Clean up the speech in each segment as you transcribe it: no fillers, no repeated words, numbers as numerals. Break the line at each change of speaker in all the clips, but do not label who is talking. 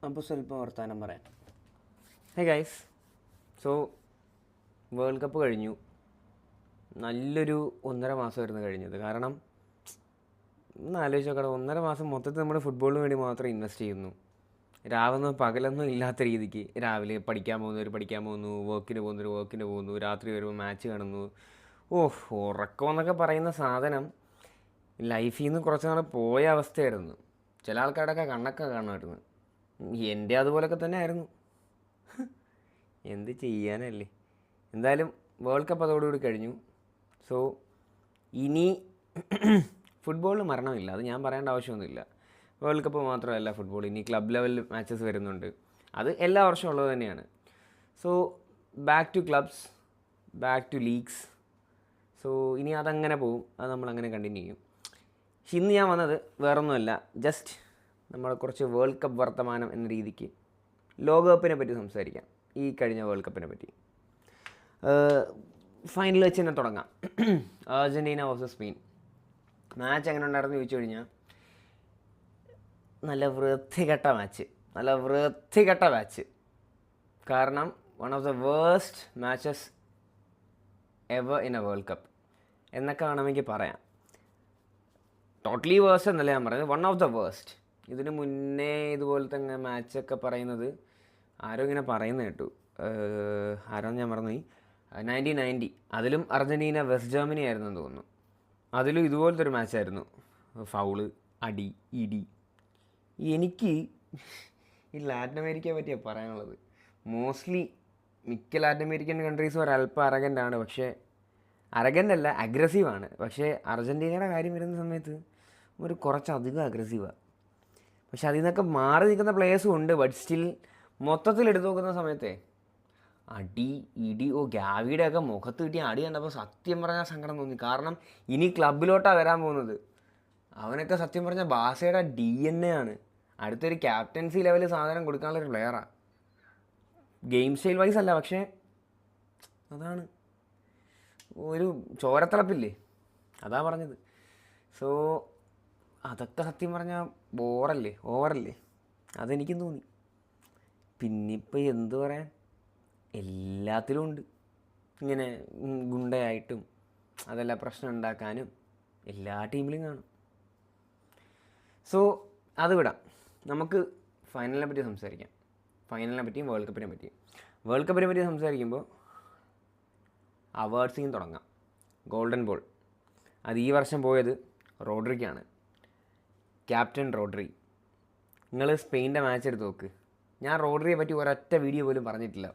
അപ്പോൾ സ്വല്പം വർത്താനം പറയാം. Hey guys, so world cup കഴിഞ്ഞു. നല്ലൊരു 1.5 മാസമായിരുന്നു കഴിഞ്ഞത്. കാരണം ഒന്ന് ആലോചിച്ച് നോക്കണം, 1.5 മാസം മൊത്തത്തിൽ നമ്മൾ ഫുട്ബോളിന് വേണ്ടി മാത്രം ഇൻവെസ്റ്റ് ചെയ്യുന്നു. രാവെന്നോ പകലൊന്നും ഇല്ലാത്ത രീതിക്ക് രാവിലെ പഠിക്കാൻ പോകുന്നു, വർക്കിന് പോകുന്നു, രാത്രി വരുമ്പോൾ മാച്ച് കാണുന്നു. ഉറക്കമെന്നൊക്കെ പറയുന്ന സാധനം ലൈഫിൽ നിന്ന് കുറച്ച് നാൾ പോയ അവസ്ഥയായിരുന്നു. ചില ആൾക്കാരുടെയൊക്കെ കണ്ണൊക്കെ കാണുമായിരുന്നു. എൻ്റെ അതുപോലൊക്കെ തന്നെ ആയിരുന്നു. എന്ത് ചെയ്യാനല്ലേ. എന്തായാലും വേൾഡ് കപ്പ് അതോടുകൂടി കഴിഞ്ഞു. സോ ഇനി ഫുട്ബോളിൽ മരണമില്ല, അത് ഞാൻ പറയേണ്ട ആവശ്യമൊന്നുമില്ല. വേൾഡ് കപ്പ് മാത്രമല്ല ഫുട്ബോൾ, ഇനി ക്ലബ് ലെവൽ മാച്ചസ് വരുന്നുണ്ട്. അത് എല്ലാ വർഷവും ഉള്ളത് തന്നെയാണ്. So back to clubs, back to leagues. So ഇനി അതങ്ങനെ പോവും, അത് നമ്മളങ്ങനെ കണ്ടിന്യൂ ചെയ്യും. പക്ഷെ ഇന്ന് ഞാൻ വന്നത് വേറൊന്നുമല്ല, ജസ്റ്റ് നമ്മൾ കുറച്ച് വേൾഡ് കപ്പ് വർത്തമാനം എന്ന രീതിക്ക് ലോകകപ്പിനെ പറ്റി സംസാരിക്കാം. ഈ കഴിഞ്ഞ വേൾഡ് കപ്പിനെ പറ്റി ഫൈനൽ വെച്ച് തന്നെ തുടങ്ങാം. അർജൻറ്റീന വേഴ്സസ് സ്പെയിൻ മാച്ച് എങ്ങനെ ഉണ്ടായിരുന്നു ചോദിച്ചു കഴിഞ്ഞാൽ, നല്ല വൃത്തികെട്ട മാച്ച്. കാരണം one of the worst matches ever in A world cup എന്നൊക്കെ വേണമെങ്കിൽ പറയാം. ടോട്ടലി വേഴ്സ്റ്റ് എന്നല്ല ഞാൻ പറയുന്നത്, വൺ ഓഫ് ദ വേഴ്സ്റ്റ്. ഇതിന് മുന്നേ ഇതുപോലത്തെ മാച്ചൊക്കെ പറയുന്നത് ആരോ ഇങ്ങനെ പറയുന്നത് കേട്ടു, ആരോ ഞാൻ മറന്നുപോയി. 1990 അതിലും അർജൻറ്റീന വെസ്റ്റ് ജർമ്മനി ആയിരുന്നെന്ന് തോന്നുന്നു. അതിലും ഇതുപോലത്തെ ഒരു മാച്ചായിരുന്നു. ഫൗള്, അടി, ഇടി. എനിക്ക് ഈ ലാറ്റിൻ അമേരിക്കയെ പറ്റിയാണ് പറയാനുള്ളത്. മോസ്റ്റ്ലി മിക്ക ലാറ്റിൻ അമേരിക്കൻ കൺട്രീസും ഒരല്പം അരഗൻ്റാണ്, പക്ഷേ അരഗൻ്റല്ല, അഗ്രസീവാണ്. പക്ഷേ അർജൻറ്റീനയുടെ കാര്യം വരുന്ന സമയത്ത് ഒരു കുറച്ചധികം അഗ്രസീവാണ്. പക്ഷെ അതിൽ നിന്നൊക്കെ മാറി നിൽക്കുന്ന പ്ലേയേഴ്സും ഉണ്ട്. ബട്ട് സ്റ്റിൽ മൊത്തത്തിൽ എടുത്തു നോക്കുന്ന സമയത്തെ അടി, ഇടി, ഗ്യാവിയുടെയൊക്കെ മുഖത്ത് കിട്ടിയ അടി കണ്ടപ്പോൾ സത്യം പറഞ്ഞാൽ സങ്കടം തോന്നി. കാരണം ഇനി ക്ലബിലോട്ടാണ് വരാൻ പോകുന്നത്. അവനൊക്കെ സത്യം പറഞ്ഞാൽ ബാസയുടെ DNA ആണ്. അടുത്തൊരു ക്യാപ്റ്റൻസി ലെവൽ സാധനം കൊടുക്കാനുള്ളൊരു പ്ലെയറാണ്. ഗെയിം സ്റ്റൈൽ വൈസ് അല്ല, പക്ഷേ അതാണ് ഒരു ചോരത്തിളപ്പില്ലേ, അതാ പറഞ്ഞത്. സോ അതൊക്കെ സത്യം പറഞ്ഞാൽ ഓവറല്ലേ, അതെനിക്കും തോന്നി. പിന്നിപ്പോൾ എന്തു പറയാൻ, എല്ലാത്തിലും ഉണ്ട് ഇങ്ങനെ ഗുണ്ടയായിട്ടും അതെല്ലാം പ്രശ്നം ഉണ്ടാക്കാനും എല്ലാ ടീമിലും കാണും. സോ അത് വിടാം, നമുക്ക് ഫൈനലിനെ പറ്റി സംസാരിക്കാം. ഫൈനലിനെ പറ്റിയും വേൾഡ് കപ്പിനെ പറ്റി സംസാരിക്കുമ്പോൾ അവാർഡ്സിൽ തുടങ്ങാം. ഗോൾഡൻ ബോൾ അത് ഈ വർഷം പോയത് റോഡ്രിക്കാണ്, ക്യാപ്റ്റൻ റോഡ്രി. നിങ്ങൾ സ്പെയിൻ്റെ മാച്ച് എടുത്ത് നോക്ക്. ഞാൻ റോഡ്രിയെ പറ്റി ഒരൊറ്റ വീഡിയോ പോലും പറഞ്ഞിട്ടില്ല,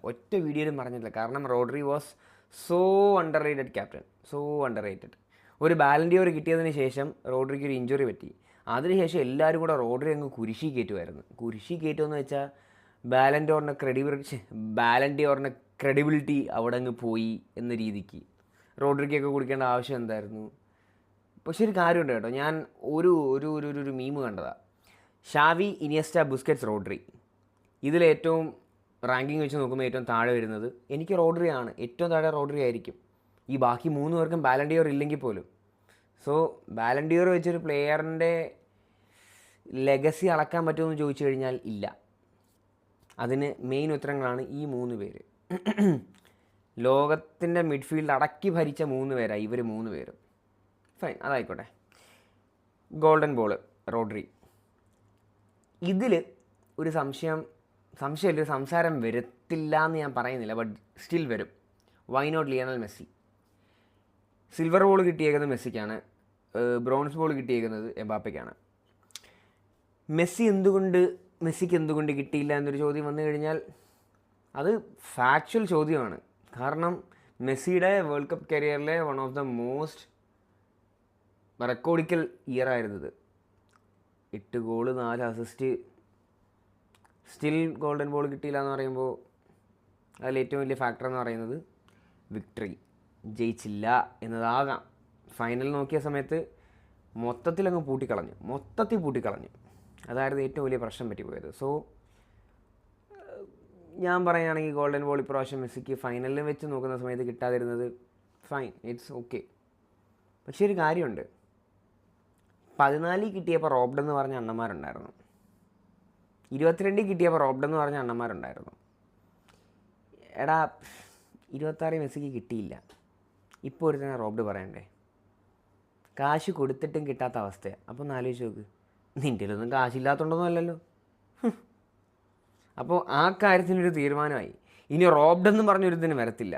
കാരണം Rodri was so under rated captain, so under rated. ഒരു ബാലൻഡിയോർ കിട്ടിയതിന് ശേഷം റോഡ്രിക്ക് ഒരു ഇഞ്ചുറി പറ്റി. അതിനുശേഷം എല്ലാവരും കൂടെ റോഡ്രി അങ്ങ് കുരിശി കയറ്റുമെന്ന് വെച്ചാൽ ബാലൻഡിയോറിൻ്റെ ക്രെഡിബിലിറ്റി അവിടെ അങ്ങ് പോയി എന്ന രീതിക്ക്. റോഡ്രിക്കൊക്കെ കുടിക്കേണ്ട ആവശ്യം എന്തായിരുന്നു? പക്ഷെ ഒരു കാര്യമുണ്ട് കേട്ടോ, ഞാൻ ഒരു മീം കണ്ടതാണ്. Xavi, Iniesta, Busquets, Rodri. ഇതിലേറ്റവും റാങ്കിങ് വെച്ച് നോക്കുമ്പോൾ ഏറ്റവും താഴെ വരുന്നത് എനിക്ക് റോഡ്രി ആണ്. ഏറ്റവും താഴെ റോഡ്രി ആയിരിക്കും, ഈ ബാക്കി 3 പേർക്കും ബാലൻഡിയോർ ഇല്ലെങ്കിൽ പോലും. സോ ബാലൻഡിയോർ വെച്ചൊരു പ്ലെയറിൻ്റെ ലെഗസി അളക്കാൻ പറ്റുമെന്ന് ചോദിച്ചു കഴിഞ്ഞാൽ ഇല്ല. അതിന് മെയിൻ ഉത്തരങ്ങളാണ് ഈ 3 പേര്. ലോകത്തിൻ്റെ മിഡ്ഫീൽഡ് അടക്കി ഭരിച്ച 3 പേരാണ് ഇവർ 3 പേരും. ഫൈൻ, അതായിക്കോട്ടെ. Golden ball Rodri. ഇതിൽ ഒരു സംശയമില്ല, സംസാരം വരത്തില്ല എന്ന് ഞാൻ പറയുന്നില്ല, ബട്ട് സ്റ്റിൽ വരും. Why not Lionel Messi? Silver ball കിട്ടിയേക്കുന്നത് മെസ്സിക്കാണ്, ബ്രോൺസ് ബോൾ കിട്ടിയേക്കുന്നത് എംബാപ്പയ്ക്കാണ്. മെസ്സിക്ക് എന്തുകൊണ്ട് കിട്ടിയില്ല എന്നൊരു ചോദ്യം വന്നു കഴിഞ്ഞാൽ അത് ഫാക്ച്വൽ ചോദ്യമാണ്. കാരണം മെസ്സിയുടെ വേൾഡ് കപ്പ് കരിയറിലെ വൺ ഓഫ് ദ മോസ്റ്റ് റെക്കോർഡിക്കൽ ഇയർ ആയിരുന്നത്. 8 goal 4 assist. Still golden ball കിട്ടിയില്ല എന്ന് പറയുമ്പോൾ അതിൽ ഏറ്റവും വലിയ ഫാക്ടർ എന്ന് പറയുന്നത് വിക്ടറി, ജയിച്ചില്ല എന്നതാകാം. ഫൈനൽ നോക്കിയ സമയത്ത് മൊത്തത്തിൽ പൂട്ടിക്കളഞ്ഞു. അതായിരുന്നു ഏറ്റവും വലിയ പ്രശ്നം പറ്റിപ്പോയത്. സോ ഞാൻ പറയുകയാണെങ്കിൽ ഗോൾഡൻ ബോൾ ഇപ്രാവശ്യം മെസ്സിക്ക് ഫൈനലിൽ വെച്ച് നോക്കുന്ന സമയത്ത് കിട്ടാതിരുന്നത് ഫൈൻ, ഇറ്റ്സ് ഓക്കെ. പക്ഷേ ഒരു കാര്യമുണ്ട്, 14 കിട്ടിയപ്പോൾ റോബ്ഡ് എന്ന് പറഞ്ഞ അണ്ണന്മാരുണ്ടായിരുന്നു. 22 കിട്ടിയപ്പോൾ റോബ്ഡ് എന്ന് പറഞ്ഞ അണ്ണന്മാരുണ്ടായിരുന്നു. എടാ 26 മെസ്സിക്ക് കിട്ടിയില്ല. ഇപ്പോൾ ഒരു തന്നെ റോബ്ഡ് പറയണ്ടേ? കാശ് കൊടുത്തിട്ടും കിട്ടാത്ത അവസ്ഥയാണ്. അപ്പോൾ ഒന്ന് ആലോചിച്ച് നോക്ക്. നിൻ്റെയിലൊന്നും കാശില്ലാത്തതുകൊണ്ടൊന്നും അല്ലല്ലോ. അപ്പോൾ ആ കാര്യത്തിനൊരു തീരുമാനമായി. ഇനി റോബ്ഡ് എന്ന് പറഞ്ഞൊരിതിന് വരത്തില്ല.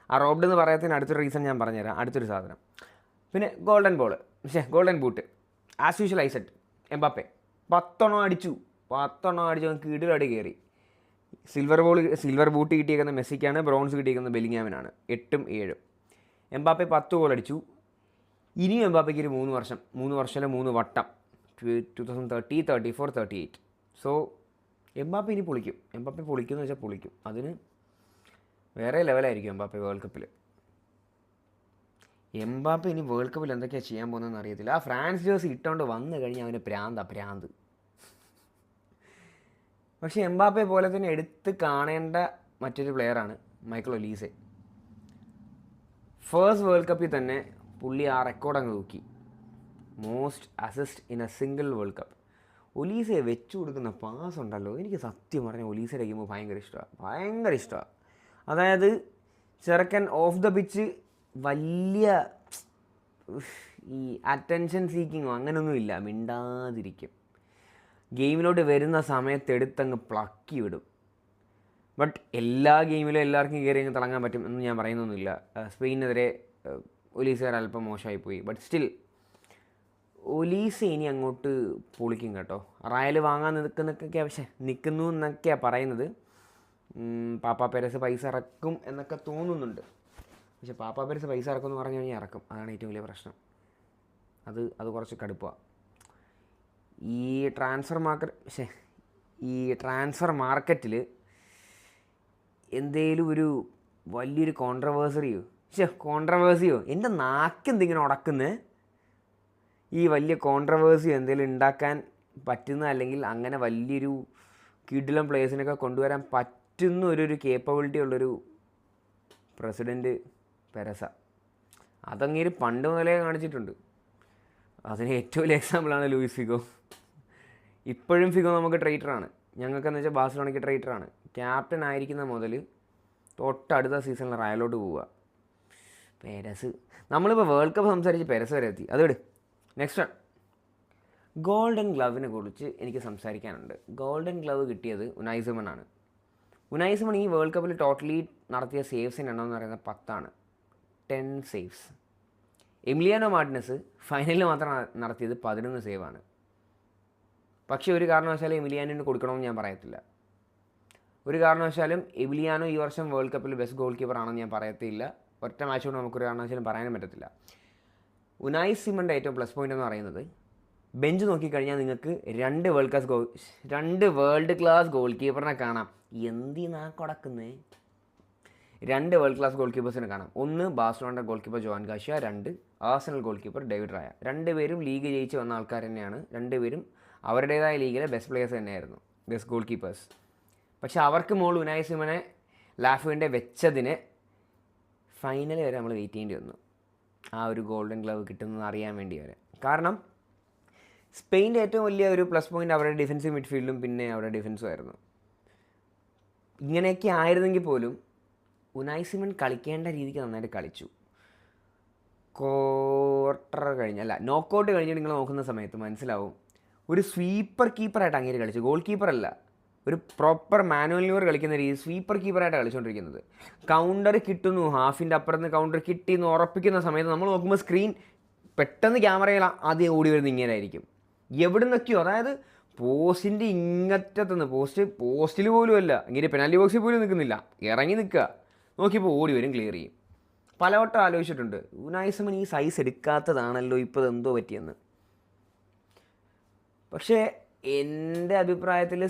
ആ റോബ്ഡ് എന്ന് പറയാത്തതിന് അടുത്തൊരു റീസൺ ഞാൻ പറഞ്ഞുതരാം. അടുത്തൊരു സാധനം. പിന്നെ ഗോൾഡൻ ബൂട്ട് ആസ് യൂഷ്വൽ ഐസെറ്റ് എംബാപ്പെ 10 അടിച്ചു. 10 അവൻ കീടിലടി കയറി. സിൽവർ ബൂട്ട് കിട്ടിയേക്കുന്ന മെസ്സിക്കാണ്, ബ്രോൺസ് കിട്ടിയേക്കുന്നത് ബെല്ലിങ്ങാമിനാണ്. 8ഉം 7ഉം. എംബാപ്പെ 10 ഗോൾ അടിച്ചു. ഇനിയും എംബാപ്പയ്ക്ക് ഒരു 3 വർഷം 3 വട്ടം 2030, 34, 38. സോ എംബാപ്പെ ഇനി പൊളിക്കും. എംബാപ്പെ പൊളിക്കുമെന്ന് വെച്ചാൽ പൊളിക്കും. അതിന് വേറെ ലെവലായിരിക്കും എംബാപ്പെ വേൾഡ് കപ്പിൽ. എംബാപ്പെ ഇനി വേൾഡ് കപ്പിൽ എന്തൊക്കെയാണ് ചെയ്യാൻ പോകുന്നതെന്ന് അറിയത്തില്ല. ആ ഫ്രാൻസ് ജേഴ്സി ഇട്ടുകൊണ്ട് വന്നു കഴിഞ്ഞാൽ അവന് ഭ്രാന്ത്. പക്ഷേ എംബാപ്പെ പോലെ തന്നെ എടുത്ത് കാണേണ്ട മറ്റൊരു പ്ലെയറാണ് മൈക്കൽ ഒലീസെ. ഫസ്റ്റ് വേൾഡ് കപ്പിൽ തന്നെ പുള്ളി ആ റെക്കോർഡ് അങ്ങ് തൂക്കി. Most assist in a single world cup. ഒലീസയെ വെച്ചു കൊടുക്കുന്ന പാസ് ഉണ്ടല്ലോ, എനിക്ക് സത്യം പറഞ്ഞാൽ ഒലീസയുടെ ഗെയിം ഭയങ്കര ഇഷ്ടമാണ്. അതായത് ചെറുക്കൻ ഓഫ് ദ പിച്ച് വലിയ ഈ അറ്റൻഷൻ സീക്കിങ്ങോ അങ്ങനെയൊന്നും ഇല്ല, മിണ്ടാതിരിക്കും. ഗെയിമിലോട്ട് വരുന്ന സമയത്ത് എടുത്തങ്ങ് പ്ലക്കി വിടും. ബട്ട് എല്ലാ ഗെയിമിലും എല്ലാവർക്കും കയറി അങ്ങ് തിളങ്ങാൻ പറ്റും എന്ന് ഞാൻ പറയുന്നൊന്നുമില്ല. സ്പെയിനെതിരെ ഒലീസ അല്പം മോശമായിപ്പോയി. ബട്ട് സ്റ്റിൽ ഒലീസ ഇനി അങ്ങോട്ട് പൊളിക്കും കേട്ടോ. റയൽ വാങ്ങാൻ നിൽക്കുന്നു എന്നൊക്കെയാണ് പറയുന്നത്. പാപ്പ പെരസ് പൈസ ഇറക്കും എന്നൊക്കെ തോന്നുന്നുണ്ട്. പക്ഷെ പാപ്പ പെരസ് പൈസ ഇറക്കും എന്ന് പറഞ്ഞു കഴിഞ്ഞാൽ ഇറക്കും. അതാണ് ഏറ്റവും വലിയ പ്രശ്നം. അത് കുറച്ച് കടുപ്പമാണ്. ഈ ട്രാൻസ്ഫർ മാർക്കറ്റിൽ എന്തേലും ഒരു വലിയൊരു കോൺട്രവേഴ്സിയോ എൻ്റെ നാക്കെന്തിങ്ങനെ ഉടക്കുന്നത്. ഈ വലിയ കോൺട്രവേഴ്സിയോ എന്തെങ്കിലും ഉണ്ടാക്കാൻ പറ്റുന്ന, അല്ലെങ്കിൽ അങ്ങനെ വലിയൊരു കിടിലം പ്ലേയേഴ്സിനൊക്കെ കൊണ്ടുവരാൻ പറ്റുന്ന ഒരു കേപ്പബിലിറ്റി ഉള്ളൊരു പ്രസിഡൻറ്റ് പെരസ. അതങ്ങേര് പണ്ട് മുതലേ കാണിച്ചിട്ടുണ്ട്. അതിന് ഏറ്റവും വലിയ എക്സാമ്പിളാണ് ലൂയിസ് ഫിഗോ. ഇപ്പോഴും ഫിഗോ നമുക്ക് ട്രൈറ്ററാണ്. ഞങ്ങൾക്കെന്ന് വെച്ചാൽ ബാഴ്സലോണയ്ക്ക് ട്രൈറ്ററാണ്. ക്യാപ്റ്റൻ ആയിരിക്കുന്ന മുതൽ തൊട്ടടുത്ത സീസണിൽ റയലോട്ട് പോവുക. പെരസ്, നമ്മളിപ്പോൾ വേൾഡ് കപ്പ് സംസാരിച്ച് പെരസ് വരെ എത്തി. അത് വിട്. നെക്സ്റ്റ് ഗോൾഡൻ ഗ്ലവിനെ കുറിച്ച് എനിക്ക് സംസാരിക്കാനുണ്ട്. ഗോൾഡൻ ഗ്ലവ് കിട്ടിയത് ഉനായ് സിമണാണ്. ഉനായ് സിമൺ ഈ വേൾഡ് കപ്പിൽ ടോട്ടലി നടത്തിയ സേവ്സിൻ്റെ എണ്ണം എന്ന് പറയുന്നത് 10 10 സേവ്സ്. എമിലിയാനോ മാർട്ടിനസ് ഫൈനലിൽ മാത്രം നടത്തിയത് 11 സേവാണ്. പക്ഷേ ഒരു കാരണവശാലും എമിലിയാനോന് കൊടുക്കണമെന്ന് ഞാൻ പറയത്തില്ല. ഒരു കാരണവശാലും എമിലിയാനോ ഈ വർഷം വേൾഡ് കപ്പിൽ ബെസ്റ്റ് ഗോൾ കീപ്പർ ആണെന്ന് ഞാൻ പറയത്തില്ല. ഒറ്റ മാച്ച് കൊണ്ട് നമുക്കൊരു കാരണവശാലും പറയാനും പറ്റത്തില്ല. ഉനായ് സിമൻ്റെ ഏറ്റവും പ്ലസ് പോയിൻ്റ് എന്ന് പറയുന്നത്, ബെഞ്ച് നോക്കിക്കഴിഞ്ഞാൽ നിങ്ങൾക്ക് 2 വേൾഡ് ക്ലാസ് ഗോൾ കീപ്പറിനെ കാണാം. എന്തിനാ കൊടുക്കുന്നേ? 2 വേൾഡ് ക്ലാസ് ഗോൾ കീപ്പേഴ്സിനെ കാണാം. ഒന്ന് ബാഴ്സലോണയുടെ goalkeeper Joan Garcia, 2 Arsenal goalkeeper David Raya. 2 പേരും ലീഗ് ജയിച്ച് വന്ന ആൾക്കാർ തന്നെയാണ്. 2 പേരും അവരുടേതായ ലീഗിലെ ബെസ്റ്റ് പ്ലേയേഴ്സ് തന്നെയായിരുന്നു, ബെസ്റ്റ് ഗോൾ കീപ്പേഴ്സ്. പക്ഷെ അവർക്ക് മുകളിൽ ഉനായ് സിമനെ ലാഫുവിൻ്റെ വെച്ചതിന് ഫൈനൽ വരെ നമ്മൾ വെയിറ്റ് ചെയ്യേണ്ടി വന്നു, ആ ഒരു ഗോൾഡൻ ഗ്ലവ് കിട്ടുന്നത് അറിയാൻ വേണ്ടി വരെ. കാരണം സ്പെയിൻ്റെ ഏറ്റവും വലിയ ഒരു പ്ലസ് പോയിൻ്റ് അവരുടെ ഡിഫൻസീവ് മിഡ്ഫീൽഡും പിന്നെ അവരുടെ ഡിഫൻസും ആയിരുന്നു. ഇങ്ങനെയൊക്കെ ആയിരുന്നെങ്കിൽ പോലും ഉനായ് സിമൺ കളിക്കേണ്ട രീതിക്ക് നന്നായിട്ട് കളിച്ചു. നോക്കൗട്ട് കഴിഞ്ഞ് നിങ്ങൾ നോക്കുന്ന സമയത്ത് മനസ്സിലാവും, ഒരു സ്വീപ്പർ കീപ്പറായിട്ട് അങ്ങേര് കളിച്ചു. ഗോൾ കീപ്പറല്ല, ഒരു പ്രോപ്പർ മാനുവൽ ന്യൂർ കളിക്കുന്ന രീതി സ്വീപ്പർ കീപ്പറായിട്ടാണ് കളിച്ചുകൊണ്ടിരിക്കുന്നത്. കൗണ്ടർ കിട്ടുന്നു, ഹാഫിൻ്റെ അപ്പുറത്ത് കൗണ്ടർ കിട്ടി എന്ന് ഉറപ്പിക്കുന്ന സമയത്ത് നമ്മൾ നോക്കുമ്പോൾ സ്ക്രീൻ പെട്ടെന്ന് ക്യാമറയിൽ ആദ്യം ഓടി വരുന്ന ഇങ്ങനെയായിരിക്കും. എവിടെ നിന്നൊക്കെയോ, അതായത് പോസ്റ്റിൻ്റെ ഇങ്ങറ്റത്തുനിന്ന് പോസ്റ്റിൽ പോലും അല്ല, ഇങ്ങനെ പെനാൽറ്റി ബോക്സിൽ പോലും നിൽക്കുന്നില്ല, ഇറങ്ങി നിൽക്കുക, നോക്കിയപ്പോൾ ഓടി വരും, ക്ലിയർ ചെയ്യും. പലവട്ടം ആലോചിച്ചിട്ടുണ്ട്, ഉനായ് സിമൺ ഈ സൈസ് എടുക്കാത്തതാണല്ലോ ഇപ്പോൾ എന്തോ പറ്റിയെന്ന്. പക്ഷേ എൻ്റെ അഭിപ്രായത്തിൽ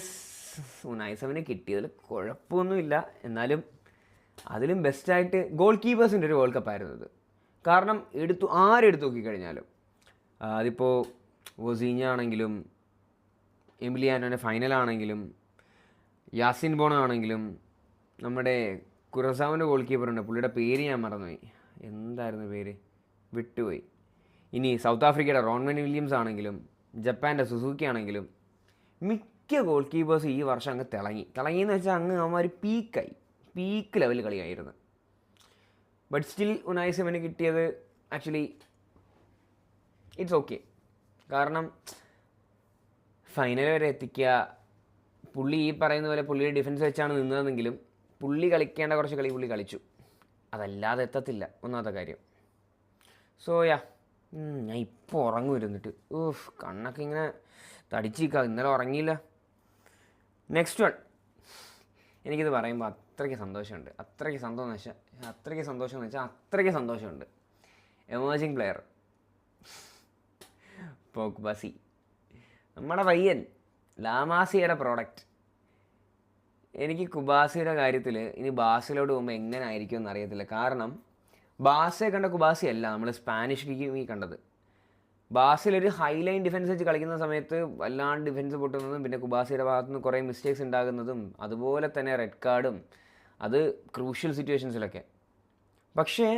ഉനായ് സിമണിന് കിട്ടിയതിൽ കുഴപ്പമൊന്നുമില്ല. എന്നാലും അതിലും ബെസ്റ്റായിട്ട് ഗോൾ കീപ്പേഴ്സിൻ്റെ ഒരു വേൾഡ് കപ്പായിരുന്നു ഇത്. കാരണം ആരെടുത്ത് നോക്കിക്കഴിഞ്ഞാലും, അതിപ്പോൾ വൊസീഞ്ഞ ആണെങ്കിലും, എമിലിയാനോൻ്റെ ഫൈനലാണെങ്കിലും, യാസിൻ ബോണോ ആണെങ്കിലും, നമ്മുടെ കുറസാവിൻ്റെ ഗോൾ കീപ്പറുണ്ട്, പുള്ളിയുടെ പേര് ഞാൻ മറന്നുപോയി, എന്തായിരുന്നു പേര്, വിട്ടുപോയി. ഇനി സൗത്ത് ആഫ്രിക്കയുടെ റോൺമൻ വില്യംസ് ആണെങ്കിലും, ജപ്പാൻ്റെ സുസൂക്കി ആണെങ്കിലും, മിക്ക മിക്ക ഗോൾ കീപ്പേഴ്സും ഈ വർഷം അങ്ങ് തിളങ്ങിയെന്ന് വെച്ചാൽ അങ്ങ് അവന്മാർ പീക്ക് ലെവൽ കളിയായിരുന്നു. ബട്ട് സ്റ്റിൽ ഉനായി സിമന് കിട്ടിയത് ആക്ച്വലി ഇറ്റ്സ് ഓക്കെ. കാരണം ഫൈനൽ വരെ എത്തിക്കുക, പുള്ളി ഈ പറയുന്ന പോലെ പുള്ളിയുടെ ഡിഫൻസ് വെച്ചാണ് നിന്നതെങ്കിലും പുള്ളി കളിക്കേണ്ട കുറച്ച് കളി പുള്ളി കളിച്ചു. അതല്ലാതെ എത്തത്തില്ല ഒന്നാമത്തെ കാര്യം. സോ ഞാൻ ഇപ്പോൾ ഉറങ്ങും ഇരുന്നിട്ട്. കണ്ണൊക്കെ ഇങ്ങനെ തടിച്ചിരിക്കുക, ഇന്നലെ ഉറങ്ങിയില്ല. നെക്സ്റ്റ് വൺ, എനിക്കിത് പറയുമ്പോൾ അത്രയ്ക്ക് സന്തോഷമുണ്ട്. അത്രയ്ക്ക് സന്തോഷമുണ്ട്. എമേർജിങ് പ്ലെയർ പോഗ്ബ, നമ്മുടെ പയ്യൻ ലാമാസിയുടെ പ്രോഡക്റ്റ്. എനിക്ക് കുബാസിയുടെ കാര്യത്തിൽ ഇനി ബാസിലോട്ട് പോകുമ്പോൾ എങ്ങനെ ആയിരിക്കും എന്നറിയത്തില്ല. കാരണം ബാസയെ കണ്ട കുബാസി അല്ല നമ്മൾ സ്പാനിഷ് ലീഗിൽ കണ്ടത്. ബാസിലൊരു ഹൈലൈൻ ഡിഫൻസ് വെച്ച് കളിക്കുന്ന സമയത്ത് വല്ലാണ്ട് ഡിഫൻസ് പൊട്ടുന്നതും പിന്നെ കുബാസിയുടെ ഭാഗത്തുനിന്ന് കുറേ മിസ്റ്റേക്സ് ഉണ്ടാകുന്നതും അതുപോലെ തന്നെ റെഡ് കാർഡും, അത് ക്രൂഷ്യൽ സിറ്റുവേഷൻസിലൊക്കെ. പക്ഷേ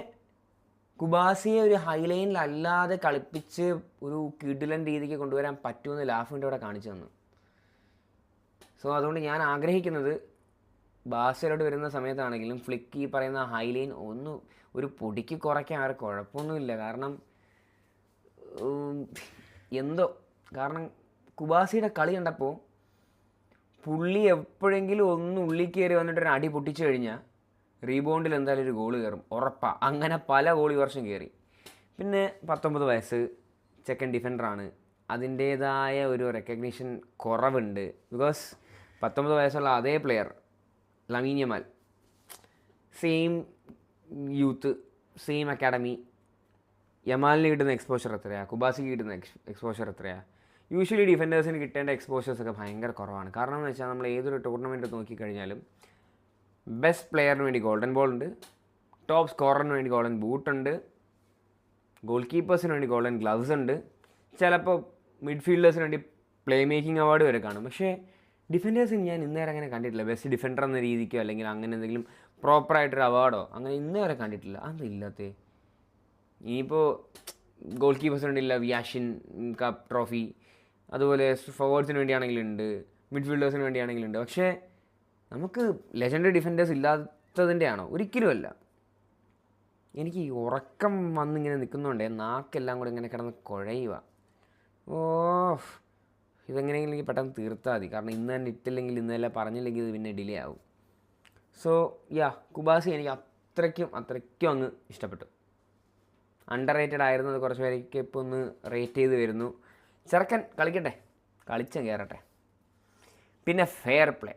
കുബാസിയെ ഒരു ഹൈലൈനിലല്ലാതെ കളിപ്പിച്ച് ഒരു കിടിലൻ രീതിക്ക് കൊണ്ടുവരാൻ പറ്റുമെന്ന് ലാഫിൻ്റെ അവിടെ കാണിച്ചു തന്നു. സോ അതുകൊണ്ട് ഞാൻ ആഗ്രഹിക്കുന്നത് ബാസിലോട്ട് വരുന്ന സമയത്താണെങ്കിലും ഫ്ലിക്ക് ഈ പറയുന്ന ഹൈലൈൻ ഒരു പൊടിക്ക് കുറയ്ക്കാൻ ആരെ കുഴപ്പമൊന്നുമില്ല. കാരണം കാരണം കുബാസിയുടെ കളി കണ്ടപ്പോൾ പുള്ളി എപ്പോഴെങ്കിലും ഉള്ളിൽ കയറി വന്നിട്ടൊരു അടി പൊട്ടിച്ചു കഴിഞ്ഞാൽ റീബൗണ്ടിൽ എന്തായാലും ഒരു ഗോൾ കയറും ഉറപ്പാണ്. അങ്ങനെ പല ഗോൾ ഈ വർഷം കയറി. പിന്നെ 19 വയസ്സ്, സെക്കൻഡ് ഡിഫൻഡറാണ്. അതിൻ്റേതായ ഒരു റെക്കഗ്നീഷൻ കുറവുണ്ട്. ബിക്കോസ് 19 വയസ്സുള്ള അതേ player Lamine Yamal, same youth, same academy. യമാലിന് കിട്ടുന്ന എക്സ്പോഷർ എത്രയാണ്, കുബാസിക്ക് കിട്ടുന്ന എക്സ്പോഷർ എത്രയാണ്? യൂഷ്വലി ഡിഫൻഡേഴ്സിന് കിട്ടേണ്ട എക്സ്പോഷേഴ്സൊക്കെ ഭയങ്കര കുറവാണ്. കാരണം എന്ന് വെച്ചാൽ നമ്മൾ ഏതൊരു ടൂർണമെൻറ്റ് നോക്കിക്കഴിഞ്ഞാലും ബെസ്റ്റ് പ്ലെയറിന് വേണ്ടി ഗോൾഡൻ ബോൾ ഉണ്ട്, ടോപ്പ് സ്കോററിന് വേണ്ടി ഗോൾഡൻ ബൂട്ടുണ്ട്, ഗോൾ കീപ്പേഴ്സിന് വേണ്ടി ഗോൾഡൻ ഗ്ലൗസ് ഉണ്ട്, ചിലപ്പോൾ മിഡ്ഫീൽഡേഴ്സിന് വേണ്ടി പ്ലേ മേക്കിംഗ് അവാർഡ് വരെ കാണും. പക്ഷേ ഡിഫൻഡേഴ്സിന് ഞാൻ ഇന്നേരെ അങ്ങനെ കണ്ടിട്ടില്ല. ബെസ്റ്റ് ഡിഫൻഡർ എന്ന രീതിക്കോ അല്ലെങ്കിൽ അങ്ങനെ എന്തെങ്കിലും പ്രോപ്പറായിട്ടൊരു അവാർഡോ അങ്ങനെ ഇന്നേരെ കണ്ടിട്ടില്ല. അതില്ലാത്തേ. ഇനിയിപ്പോൾ ഗോൾ കീപ്പേഴ്സിന് വേണ്ടിയില്ല വിയാഷിൻ കപ്പ് ട്രോഫി, അതുപോലെ ഫോർവേഡ്സിന് വേണ്ടിയാണെങ്കിലുണ്ട്, മിഡ്ഫീൽഡേഴ്സിന് വേണ്ടിയാണെങ്കിലുണ്ട്. പക്ഷേ നമുക്ക് ലെജൻഡറി ഡിഫൻഡേഴ്സ് ഇല്ലാത്തതിൻ്റെ ആണോ? ഒരിക്കലുമല്ല. എനിക്ക് ഈ ഉറക്കം വന്നിങ്ങനെ നിൽക്കുന്നുണ്ടേ, നാക്കെല്ലാം കൂടെ ഇങ്ങനെ കിടന്ന് കുഴയുക. ഇതെങ്ങനെയെങ്കിലും എനിക്ക് പെട്ടെന്ന് തീർത്താൽ മതി. കാരണം ഇന്ന് തന്നെ ഇട്ടില്ലെങ്കിൽ ഇന്നെല്ലാം പറഞ്ഞില്ലെങ്കിൽ ഇത് പിന്നെ ഡിലേ ആവും. സോ കുബാസി എനിക്ക് അത്രയ്ക്കും അങ്ങ് ഇഷ്ടപ്പെട്ടു. അണ്ടർ റേറ്റഡ് ആയിരുന്നത് കുറച്ച് പേരൊക്കെ ഇപ്പോൾ ഒന്ന് റേറ്റ് ചെയ്ത് വരുന്നു. ചെറുക്കൻ കളിക്കട്ടെ, കളിച്ചും കയറട്ടെ. പിന്നെ ഫെയർ പ്ലേ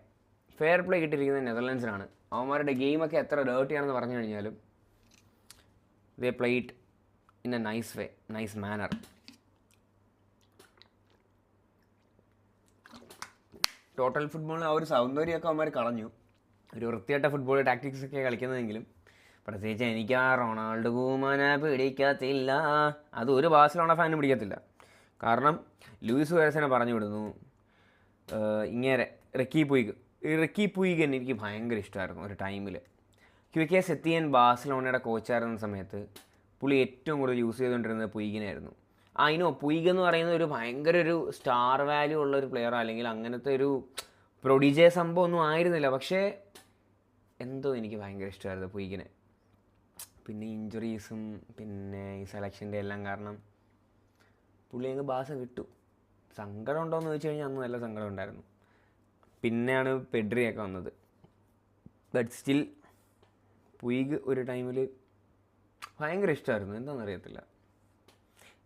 കിട്ടിയിരിക്കുന്നത് നെതർലൻഡ്സിനാണ്. അവന്മാരുടെ ഗെയിമൊക്കെ എത്ര ഡേർട്ടിയാണെന്ന് പറഞ്ഞു കഴിഞ്ഞാലും they played in a nice manner. Total ഫുട്ബോളിന് ആ ഒരു സൗന്ദര്യമൊക്കെ അവന്മാർ കളഞ്ഞു. ഒരു വൃത്തിയായിട്ട ഫുട്ബോൾ ടാക്ടിക്സൊക്കെ കളിക്കുന്നതെങ്കിലും പ്രത്യേകിച്ച് എനിക്ക് ആ റൊണാൾഡോ കൂമാനെ പിടിക്കത്തില്ല. അത് ഒരു ബാഴ്സലോണ ഫാനും പിടിക്കത്തില്ല. കാരണം ലൂയിസ് സുവാരസിനെ പറഞ്ഞു വിടുന്നു. ഇങ്ങനെ റിക്കി പുയിഗൻ എനിക്ക് ഭയങ്കര ഇഷ്ടമായിരുന്നു ഒരു ടൈമിൽ. ക്വിക്കെ സെത്തിയൻ ബാഴ്സലോണയുടെ കോച്ചായിരുന്ന സമയത്ത് പുള്ളി ഏറ്റവും കൂടുതൽ യൂസ് ചെയ്തുകൊണ്ടിരുന്നത് പുയിഗനായിരുന്നു. പുയിഗ് എന്ന് പറയുന്ന ഒരു ഭയങ്കര ഒരു സ്റ്റാർ വാല്യൂ ഉള്ള ഒരു പ്ലെയർ അല്ലെങ്കിൽ അങ്ങനത്തെ ഒരു പ്രൊഡിജേ സംഭവം ഒന്നും ആയിരുന്നില്ല. പക്ഷേ എന്തോ എനിക്ക് ഭയങ്കര ഇഷ്ടമായിരുന്നു പുയിഗിനെ. പിന്നെ ഇഞ്ചുറീസും പിന്നെ ഈ സെലക്ഷൻ്റെ എല്ലാം കാരണം പുള്ളി അങ്ങ് ബാസ വിട്ടു. സങ്കടം ഉണ്ടോയെന്ന് ചോദിച്ചു കഴിഞ്ഞാൽ അന്ന് നല്ല സങ്കടം ഉണ്ടായിരുന്നു. പിന്നെയാണ് പെഡ്രിയൊക്കെ വന്നത്. ബട്ട് സ്റ്റിൽ പുയിഗ് ഒരു ടൈമിൽ ഭയങ്കര ഇഷ്ടമായിരുന്നു. എന്താണെന്നറിയത്തില്ല.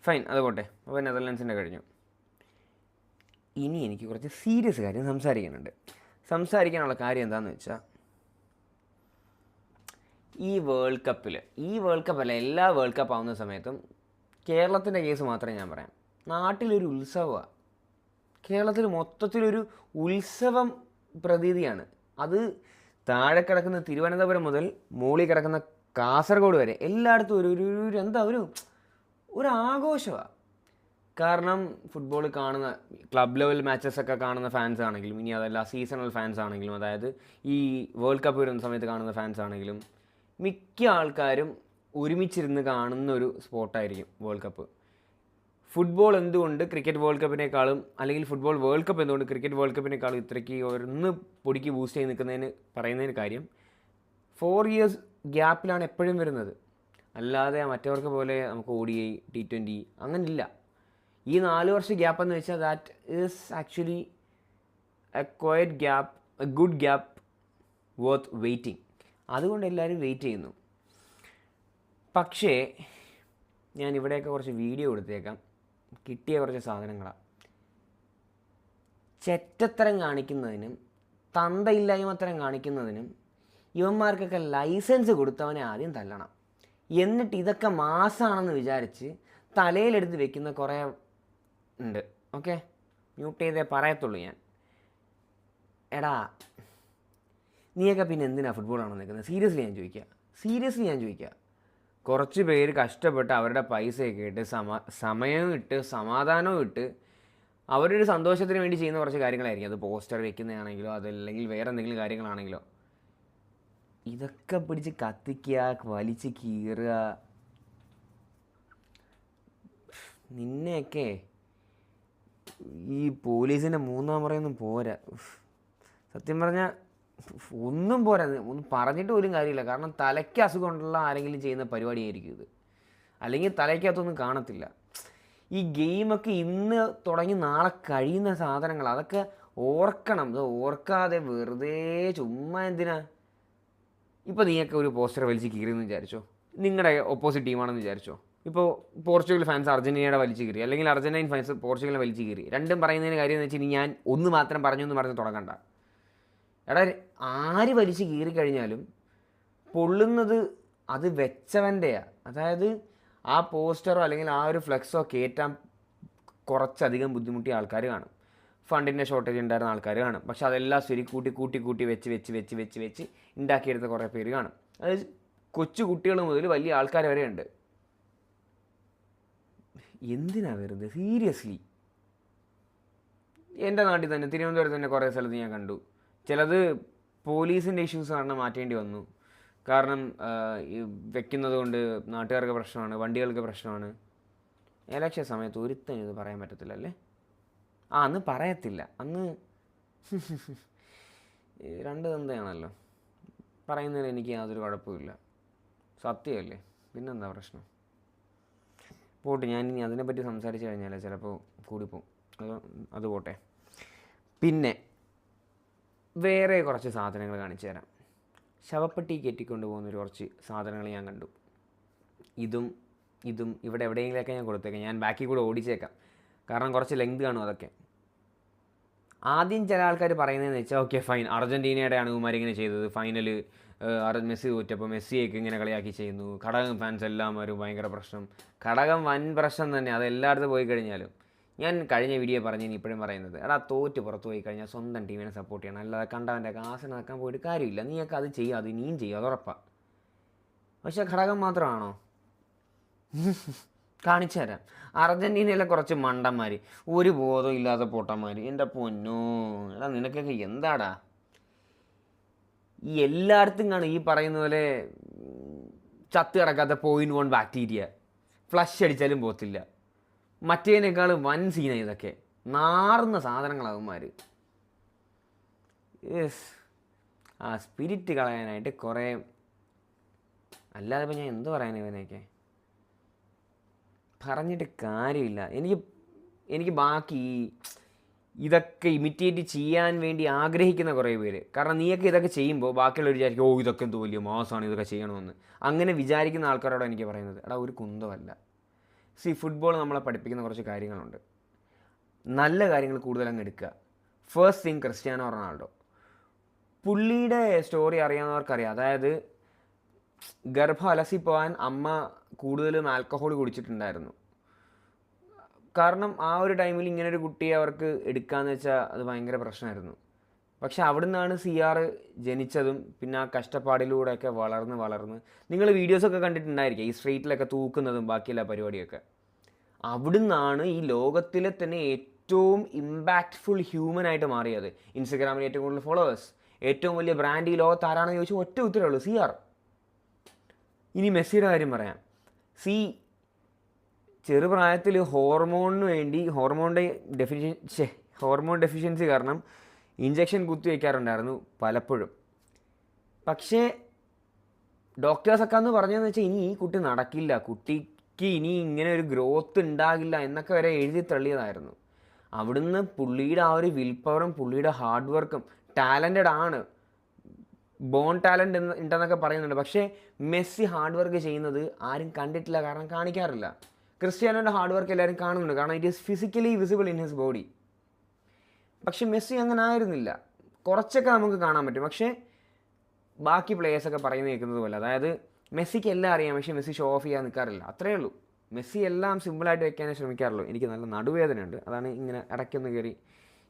ഫൈൻ, അത് പോട്ടെ. അപ്പോൾ നെതർലൻഡ്സിൻ്റെ കഴിഞ്ഞു. ഇനി എനിക്ക് കുറച്ച് സീരിയസ് കാര്യം സംസാരിക്കാനുള്ള കാര്യം എന്താണെന്ന് വെച്ചാൽ ഈ വേൾഡ് കപ്പല്ല, എല്ലാ വേൾഡ് കപ്പ് ആവുന്ന സമയത്തും കേരളത്തിൻ്റെ കേസ് മാത്രമേ ഞാൻ പറയാം. നാട്ടിലൊരു ഉത്സവമാണ്. കേരളത്തിൽ മൊത്തത്തിലൊരു ഉത്സവം പ്രതീതിയാണ്. അത് താഴെ കിടക്കുന്ന തിരുവനന്തപുരം മുതൽ മുകളിൽ കിടക്കുന്ന കാസർഗോഡ് വരെ എല്ലായിടത്തും ഒരു ആഘോഷമാണ്. കാരണം ഫുട്ബോൾ കാണുന്ന ക്ലബ് ലെവൽ മാച്ചസൊക്കെ കാണുന്ന ഫാൻസ് ആണെങ്കിലും, ഇനി അതല്ല സീസണൽ ഫാൻസ് ആണെങ്കിലും, അതായത് ഈ വേൾഡ് കപ്പ് വരുന്ന സമയത്ത് കാണുന്ന ഫാൻസ് ആണെങ്കിലും, മിക്ക ആൾക്കാരും ഒരുമിച്ചിരുന്ന് കാണുന്ന ഒരു സ്പോർട്ടായിരിക്കും വേൾഡ് കപ്പ്. ഫുട്ബോൾ എന്തുകൊണ്ട് ക്രിക്കറ്റ് വേൾഡ് കപ്പിനേക്കാളും അല്ലെങ്കിൽ ഫുട്ബോൾ വേൾഡ് കപ്പ് എന്തുകൊണ്ട് ക്രിക്കറ്റ് വേൾഡ് കപ്പിനേക്കാളും ഇത്രയ്ക്ക് ഒന്ന് പൊടിക്ക് ബൂസ്റ്റ് ചെയ്ത് നിൽക്കുന്നതിന് പറയുന്നതിന് കാര്യം 4 years ഗ്യാപ്പിലാണ് എപ്പോഴും വരുന്നത്. അല്ലാതെ മറ്റവർക്ക് പോലെ നമുക്ക് ODI T20 അങ്ങനെയില്ല. ഈ 4 വർഷം ഗ്യാപ്പ് എന്ന് വെച്ചാൽ that is actually A quiet gap, A good gap worth waiting. അതുകൊണ്ട് എല്ലാവരും വെയിറ്റ് ചെയ്യുന്നു. പക്ഷേ ഞാൻ ഇവിടെയൊക്കെ കുറച്ച് വീഡിയോ എടുത്തേക്കാം. കിട്ടിയ കുറച്ച് സാധനങ്ങളാണ്. ചെറ്റത്തരം കാണിക്കുന്നതിനും തന്തയില്ലായ്മത്തരം കാണിക്കുന്നതിനും ഇവന്മാർക്കൊക്കെ ലൈസൻസ് കൊടുത്തവനെ ആദ്യം തല്ലണം. എന്നിട്ട് ഇതൊക്കെ മാസമാണെന്ന് വിചാരിച്ച് തലയിലെടുത്ത് വെക്കുന്ന കുറേ ഉണ്ട്. ഓക്കെ, മ്യൂട്ട് ചെയ്തേ പറയത്തുള്ളൂ ഞാൻ. എടാ നീയൊക്കെ പിന്നെ എന്തിനാണ് ഫുട്ബോളാണോ നിൽക്കുന്നത്? സീരിയസ്ലി ഞാൻ ചോദിക്കുക. കുറച്ച് പേര് കഷ്ടപ്പെട്ട് അവരുടെ പൈസയൊക്കെ ഇട്ട് സമയവും ഇട്ട് സമാധാനവും ഇട്ട് അവരൊരു സന്തോഷത്തിന് വേണ്ടി ചെയ്യുന്ന കുറച്ച് കാര്യങ്ങളായിരിക്കും. അത് പോസ്റ്റർ വെക്കുന്നതാണെങ്കിലോ അതല്ലെങ്കിൽ വേറെ എന്തെങ്കിലും കാര്യങ്ങളാണെങ്കിലോ. ഇതൊക്കെ പിടിച്ച് കത്തിക്കുക, വലിച്ച് കീറുക. നിന്നെയൊക്കെ ഈ പോലീസിൻ്റെ 3-ാം മുറയൊന്നും പോരാ. സത്യം പറഞ്ഞാൽ ഒന്നും പോരാ. ഒന്നും പറഞ്ഞിട്ട് പോലും കാര്യമില്ല. കാരണം തലയ്ക്ക് അസുഖമുള്ള ആരെങ്കിലും ചെയ്യുന്ന പരിപാടിയായിരിക്കും ഇത്. അല്ലെങ്കിൽ തലയ്ക്കകത്തൊന്നും കാണത്തില്ല. ഈ ഗെയിമൊക്കെ ഇന്ന് തുടങ്ങി നാളെ കഴിയുന്ന സാധനങ്ങൾ. അതൊക്കെ ഓർക്കണം. ഇത് ഓർക്കാതെ വെറുതെ ചുമ്മാ എന്തിനാ? ഇപ്പോൾ നീയൊക്കെ ഒരു പോസ്റ്റർ വലിച്ച് കീറിയെന്ന് വിചാരിച്ചോ, നിങ്ങളുടെ ഓപ്പോസിറ്റ് ടീമാണെന്ന് വിചാരിച്ചോ. ഇപ്പോൾ പോർച്ചുഗൽ ഫാൻസ് അർജൻറ്റീനയുടെ വലിച്ച് കീറി, അല്ലെങ്കിൽ അർജൻറ്റൈൻ ഫാൻസ് പോർച്ചുഗലിനെ വലിച്ച് കീറി. രണ്ടും പറയുന്നതിന് കാര്യം എന്ന് വെച്ചാൽ ഞാൻ ഒന്ന് മാത്രം പറഞ്ഞു എന്ന് പറഞ്ഞ് തുടങ്ങണ്ട. എടാ, ആര് വലിച്ച് കീറിക്കഴിഞ്ഞാലും പൊള്ളുന്നത് അത് വെച്ചവൻ്റെയാണ്. അതായത് ആ പോസ്റ്ററോ അല്ലെങ്കിൽ ആ ഒരു ഫ്ലെക്സോ കയറ്റാൻ കുറച്ചധികം ബുദ്ധിമുട്ടിയ ആൾക്കാർ കാണും. ഫണ്ടിൻ്റെ ഷോർട്ടേജ് ഉണ്ടായിരുന്ന ആൾക്കാർ കാണും. പക്ഷെ അതെല്ലാം ശരി കൂട്ടി വെച്ച് ഉണ്ടാക്കിയെടുത്ത കുറേ പേര് കാണും. അതായത് കൊച്ചു കുട്ടികൾ മുതൽ വലിയ ആൾക്കാർ വരെ ഉണ്ട്. എന്തിനാ വരുന്നത്? സീരിയസ്ലി. എൻ്റെ നാട്ടിൽ തന്നെ തിരുവനന്തപുരത്ത് തന്നെ കുറേ സ്ഥലത്ത് ഞാൻ കണ്ടു. ചിലത് പോലീസിൻ്റെ ഇഷ്യൂസ് കാരണം മാറ്റേണ്ടി വന്നു. കാരണം വെക്കുന്നത് കൊണ്ട് നാട്ടുകാർക്ക് പ്രശ്നമാണ്, വണ്ടികൾക്ക് പ്രശ്നമാണ്. ഇലക്ഷൻ സമയത്ത് ഒരുത്തനും ഇത് പറയാൻ പറ്റത്തില്ല അല്ലേ? അന്ന് പറയത്തില്ല. അന്ന് 2 തന്തയാണല്ലോ. പറയുന്നതിന് എനിക്ക് യാതൊരു കുഴപ്പമില്ല. സത്യമല്ലേ? പിന്നെന്താ പ്രശ്നം? പോട്ടെ, ഞാനിനി അതിനെപ്പറ്റി സംസാരിച്ച് കഴിഞ്ഞാൽ ചിലപ്പോൾ കൂടിപ്പോവും. അത് പോട്ടെ. പിന്നെ വേറെ കുറച്ച് സാധനങ്ങൾ കാണിച്ചു തരാം. ശവപ്പെട്ടി കെട്ടിക്കൊണ്ട് പോകുന്നൊരു കുറച്ച് സാധനങ്ങൾ ഞാൻ കണ്ടു. ഇതും ഇവിടെ എവിടെയെങ്കിലുമൊക്കെ ഞാൻ കൊടുത്തേക്കാം. ഞാൻ ബാക്കിൽ കൂടെ ഓടിച്ചേക്കാം, കാരണം കുറച്ച് ലെങ്ത് കാണും അതൊക്കെ. ആദ്യം ചില ആൾക്കാർ പറയുന്നതെന്ന് വെച്ചാൽ ഓക്കെ ഫൈൻ, അർജൻറ്റീനയുടെയാണ് ഇവന്മാരിങ്ങനെ ചെയ്തത്. ഫൈനൽ മെസ്സി തോറ്റപ്പോൾ മെസ്സിയൊക്കെ ഇങ്ങനെ കളിയാക്കി ചെയ്യുന്നു. ഘടകം ഫാൻസ് എല്ലാവരും ഭയങ്കര പ്രശ്നം. ഘടകം വൻ പ്രശ്നം തന്നെ, അത് എല്ലായിടത്തും പോയി കഴിഞ്ഞാലും. ഞാൻ കഴിഞ്ഞ വീഡിയോ പറഞ്ഞ് ഇപ്പോഴും പറയുന്നത്, എടാ തോറ്റ് പുറത്ത് പോയി കഴിഞ്ഞാൽ സ്വന്തം ടീമിനെ സപ്പോർട്ട് ചെയ്യണം. അല്ലാതെ കണ്ടവൻ്റെ കാശ് നടക്കാൻ പോയിട്ട് കാര്യമില്ല. നീയൊക്കെ അത് ചെയ്യുക, അത് ഇനിയും ചെയ്യുക, അതുറപ്പാണ്. പക്ഷേ ഘടകം മാത്രമാണോ? കാണിച്ചു തരാം. അർജൻറ്റീനയിലെ കുറച്ച് മണ്ടന്മാർ, ഒരു ബോധം ഇല്ലാത്ത പൊട്ടന്മാർ. എൻ്റെ പൊന്നോ, എടാ നിനക്കൊക്കെ എന്താടാ? ഈ എല്ലായിടത്തും കാണും ഈ പറയുന്ന പോലെ ചത്ത് കിടക്കാത്ത 0.1 ബാക്ടീരിയ. ഫ്ലഷ് അടിച്ചാലും പോത്തില്ല. മറ്റേതിനേക്കാൾ വൻ സീന. ഇതൊക്കെ നാറുന്ന സാധനങ്ങളാകുമാർ. ആ സ്പിരിറ്റ് കളയാനായിട്ട് കുറേ. അല്ലാതെ ഇപ്പം ഞാൻ എന്ത് പറയാൻ ഇവനെയൊക്കെ പറഞ്ഞിട്ട് കാര്യമില്ല. എനിക്ക് ബാക്കി ഇതൊക്കെ ഇമിറ്റേറ്റ് ചെയ്യാൻ വേണ്ടി ആഗ്രഹിക്കുന്ന കുറേ പേര്. കാരണം നീയൊക്കെ ഇതൊക്കെ ചെയ്യുമ്പോൾ ബാക്കിയുള്ളവർ വിചാരിക്കും ഓ ഇതൊക്കെ എന്തോ വലിയ മോശമാണ്, ഇതൊക്കെ ചെയ്യണമെന്ന്. അങ്ങനെ വിചാരിക്കുന്ന ആൾക്കാരോട് എനിക്ക് പറയുന്നത്, എടാ ഒരു കുന്തമല്ല. ഫുട്ബോൾ നമ്മളെ പഠിപ്പിക്കുന്ന കുറച്ച് കാര്യങ്ങളുണ്ട്. നല്ല കാര്യങ്ങൾ കൂടുതലങ്ങ് എടുക്കുക. First thing Cristiano Ronaldo. പുള്ളിയുടെ സ്റ്റോറി അറിയാവുന്നവർക്കറിയാം. അതായത് ഗർഭം അലസിപ്പോവാൻ അമ്മ കൂടുതലും ആൽക്കഹോൾ കുടിച്ചിട്ടുണ്ടായിരുന്നു. കാരണം ആ ഒരു ടൈമിൽ ഇങ്ങനൊരു കുട്ടിയെ അവർക്ക് എടുക്കാമെന്ന് വെച്ചാൽ അത് ഭയങ്കര പ്രശ്നമായിരുന്നു. പക്ഷെ അവിടെ നിന്നാണ് CR ജനിച്ചതും പിന്നെ ആ കഷ്ടപ്പാടിലൂടെയൊക്കെ വളർന്ന് നിങ്ങൾ വീഡിയോസൊക്കെ കണ്ടിട്ടുണ്ടായിരിക്കും, ഈ സ്ട്രീറ്റിലൊക്കെ തൂക്കുന്നതും ബാക്കിയുള്ള പരിപാടിയൊക്കെ. അവിടെ നിന്നാണ് ഈ ലോകത്തിലെ തന്നെ ഏറ്റവും ഇമ്പാക്റ്റ്ഫുൾ ഹ്യൂമനായിട്ട് മാറിയത്. ഇൻസ്റ്റഗ്രാമിൽ ഏറ്റവും കൂടുതൽ ഫോളോവേഴ്സ്, ഏറ്റവും വലിയ ബ്രാൻഡ് ഈ ലോകത്ത് ആരാണെന്ന് ചോദിച്ചാൽ ഒറ്റ ഉത്തരവേ ഉള്ളൂ, CR. ഇനി മെസ്സിയുടെ കാര്യം പറയാം. ചെറുപ്രായത്തിൽ ഹോർമോണിന് വേണ്ടി ഹോർമോൺ ഡെഫിഷ്യൻസി കാരണം ഇഞ്ചക്ഷൻ കുത്തിവെക്കാറുണ്ടായിരുന്നു പലപ്പോഴും. പക്ഷേ ഡോക്ടേഴ്സൊക്കെ അന്ന് പറഞ്ഞതെന്ന് വെച്ചാൽ ഇനി ഈ കുട്ടി നടക്കില്ല, കുട്ടിക്ക് ഇനി ഇങ്ങനെ ഒരു ഗ്രോത്ത് ഉണ്ടാകില്ല എന്നൊക്കെ വരെ എഴുതി തള്ളിയതായിരുന്നു. അവിടുന്ന് പുള്ളിയുടെ ആ ഒരു വിൽ പവറും പുള്ളിയുടെ ഹാർഡ് വർക്കും, ടാലൻറ്റഡ് ആണ്, ബോൺ ടാലൻറ്റ് ഉണ്ടെന്നൊക്കെ പറയുന്നുണ്ട്. പക്ഷേ മെസ്സി ഹാർഡ് വർക്ക് ചെയ്യുന്നത് ആരും കണ്ടിട്ടില്ല, കാരണം കാണിക്കാറില്ല. ക്രിസ്ത്യാനോയുടെ ഹാർഡ് വർക്ക് എല്ലാവരും കാണുന്നുണ്ട്, കാരണം it is physically visible in his body. പക്ഷെ മെസ്സി അങ്ങനെ ആയിരുന്നില്ല. കുറച്ചൊക്കെ നമുക്ക് കാണാൻ പറ്റും, പക്ഷേ ബാക്കി പ്ലേയേഴ്സൊക്കെ പറയുന്നത് കേൾക്കുന്നത് പോലെ, അതായത് മെസ്സിക്ക് എല്ലാം അറിയാം, പക്ഷേ മെസ്സി ഷോ ഓഫ് ചെയ്യാൻ നിൽക്കാറില്ല, അത്രയേ ഉള്ളൂ. മെസ്സി എല്ലാം സിമ്പിളായിട്ട് വെക്കാനേ ശ്രമിക്കാറുള്ളൂ. എനിക്ക് നല്ല നടുവേദനയുണ്ട്, അതാണ് ഇങ്ങനെ ഇടയ്ക്കൊന്ന് കയറി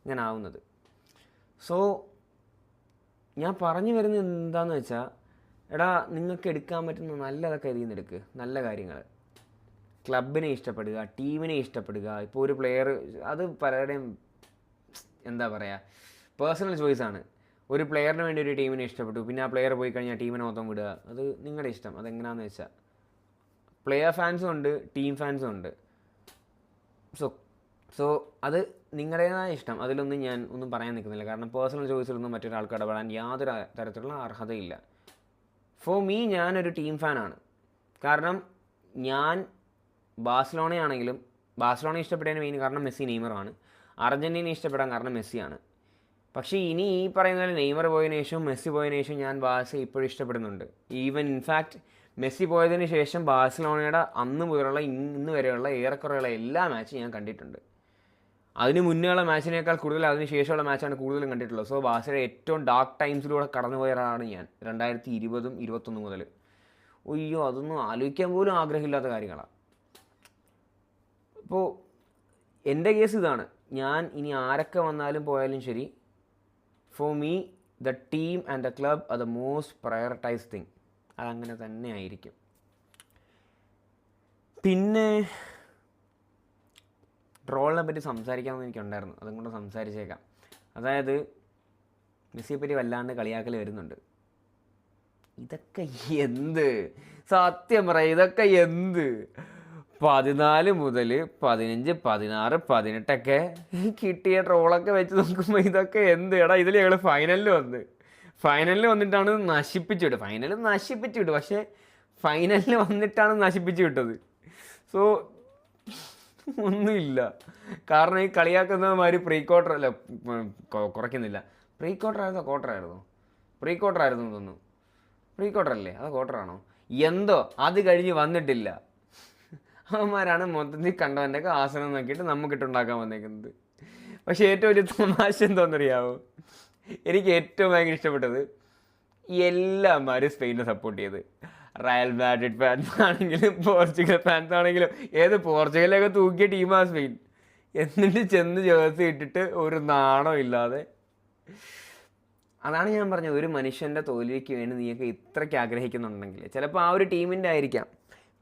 ഇങ്ങനെ ആവുന്നത്. സോ ഞാൻ പറഞ്ഞു വരുന്നത് എന്താണെന്ന് വെച്ചാൽ, എടാ നിങ്ങൾക്ക് എടുക്കാൻ പറ്റുന്ന നല്ലതൊക്കെ ഇതിൽ നിന്ന് എടുക്ക്, നല്ല കാര്യങ്ങൾ. ക്ലബിനെ ഇഷ്ടപ്പെടുക, ടീമിനെ ഇഷ്ടപ്പെടുക. ഇപ്പോൾ ഒരു പ്ലെയർ, അത് പലരുടെയും എന്താ പറയുക, പേഴ്സണൽ ചോയ്സാണ്. ഒരു പ്ലെയറിന് വേണ്ടി ഒരു ടീമിനെ ഇഷ്ടപ്പെട്ടു, പിന്നെ ആ പ്ലെയർ പോയി കഴിഞ്ഞാൽ ടീമിനെ മൊത്തം വിടുക, അത് നിങ്ങളുടെ ഇഷ്ടം. അതെങ്ങനെയാണെന്ന് വെച്ചാൽ, പ്ലെയർ ഫാൻസും ഉണ്ട്, ടീം ഫാൻസും ഉണ്ട്. സോ അത് നിങ്ങളുടേതായ ഇഷ്ടം, അതിലൊന്നും ഞാൻ ഒന്നും പറയാൻ നിൽക്കുന്നില്ല, കാരണം പേഴ്സണൽ ചോയ്സിലൊന്നും മറ്റൊരാൾക്ക് ഇടപെടാൻ യാതൊരു തരത്തിലുള്ള അർഹതയില്ല. ഫോർ മീ, ഞാനൊരു ടീം ഫാനാണ്. കാരണം ഞാൻ ബാഴ്സലോണയാണെങ്കിലും, ബാഴ്സലോണ ഇഷ്ടപ്പെട്ടതിന് മെയിൻ കാരണം മെസ്സി, നെയ്മറാണ്. അർജൻറ്റീന ഇഷ്ടപ്പെടാൻ കാരണം മെസ്സിയാണ്. പക്ഷേ ഇനി ഈ പറയുന്ന പോലെ നെയ്മർ പോയതിനു ശേഷം, മെസ്സി പോയതിനു ശേഷം ഞാൻ ബാഴ്സ ഇപ്പോഴും ഇഷ്ടപ്പെടുന്നുണ്ട്. ഈവൻ ഇൻഫാക്റ്റ് മെസ്സി പോയതിന് ശേഷം ബാഴ്സലോണയുടെ അന്ന് മുതലുള്ള ഇന്ന് വരെയുള്ള ഏറെക്കുറെയുള്ള എല്ലാ മാച്ചും ഞാൻ കണ്ടിട്ടുണ്ട്. അതിന് മുന്നേയുള്ള മാച്ചിനേക്കാൾ കൂടുതൽ അതിന് ശേഷമുള്ള മാച്ചാണ് കൂടുതലും കണ്ടിട്ടുള്ളത്. സോ ബാഴ്സയുടെ ഏറ്റവും ഡാർക്ക് ടൈംസിലൂടെ കടന്നുപോയ ഒരാളാണ് ഞാൻ, 2020 2021 മുതൽ. അയ്യോ, അതൊന്നും ആലോചിക്കാൻ പോലും ആഗ്രഹമില്ലാത്ത കാര്യങ്ങളാണ്. അപ്പോൾ എൻ്റെ കേസ് ഇതാണ്. ഞാൻ ഇനി ആരൊക്കെ വന്നാലും പോയാലും ശരി, for me the team and the club are the most prioritise thing. അതങ്ങനെ തന്നെ ആയിരിക്കും. പിന്നെ ട്രോളിനെ പറ്റി സംസാരിക്കാമെന്ന് എനിക്കുണ്ടായിരുന്നു, അതും കൊണ്ട് സംസാരിച്ചേക്കാം. അതായത് മെസ്സിയെപ്പറ്റി വല്ലാണ്ട് കളിയാക്കൽ വരുന്നുണ്ട്. ഇതൊക്കെ എന്ത്, സത്യം പറയാം, ഇതൊക്കെ എന്ത്? 14 മുതൽ 15, 16, 18 കിട്ടിയ ട്രോളൊക്കെ വെച്ച് നോക്കുമ്പോൾ ഇതൊക്കെ എന്ത്? എടാ, ഇതിൽ ഞങ്ങൾ ഫൈനലിൽ വന്നിട്ടാണ് നശിപ്പിച്ചു വിട്ടത്. പക്ഷേ ഫൈനലിൽ വന്നിട്ടാണ് നശിപ്പിച്ചു വിട്ടത്. സോ ഒന്നുമില്ല. കാരണം ഈ കളിയാക്കുന്നമാതിരി പ്രീ ക്വാർട്ടർ അല്ല, കുറയ്ക്കുന്നില്ല. പ്രീ ക്വാർട്ടർ ആയിരുന്നോ ക്വാർട്ടർ ആയിരുന്നോ? പ്രീ ക്വാർട്ടർ ആയിരുന്നു തോന്നുന്നു. പ്രീ ക്വാർട്ടർ അല്ലേ, അതോ ക്വാർട്ടർ ആണോ എന്തോ, അത് കഴിഞ്ഞ് വന്നിട്ടില്ല. അവന്മാരാണ് മൊത്തത്തിൽ കണ്ടവൻ്റെയൊക്കെ ആസനം നോക്കിയിട്ട് നമുക്കിട്ടുണ്ടാക്കാൻ വന്നേക്കുന്നത്. പക്ഷേ ഏറ്റവും വലിയ തമാശ എന്തോന്നറിയാമോ? എനിക്ക് ഏറ്റവും ഭയങ്കര ഇഷ്ടപ്പെട്ടത്, എല്ലാവന്മാരും സ്പെയിനെ സപ്പോർട്ട് ചെയ്ത്. റയൽ മാഡ്രിഡ് ഫാൻസ് ആണെങ്കിലും പോർച്ചുഗൽ ഫാൻസ് ആണെങ്കിലും, ഏത് പോർച്ചുഗലൊക്കെ തൂക്കിയ ടീമാണ് സ്പെയിൻ. എന്നിട്ട് ചെന്ന് ജേഴ്സി ഇട്ടിട്ട് ഒരു നാണം ഇല്ലാതെ. അതാണ് ഞാൻ പറഞ്ഞത്, ഒരു മനുഷ്യൻ്റെ തോൽവിക്ക് വേണ്ടി നീയൊക്കെ ഇത്രയ്ക്ക് ആഗ്രഹിക്കുന്നുണ്ടെങ്കിൽ ചിലപ്പോൾ ആ ഒരു ടീമിൻ്റെ ആയിരിക്കാം.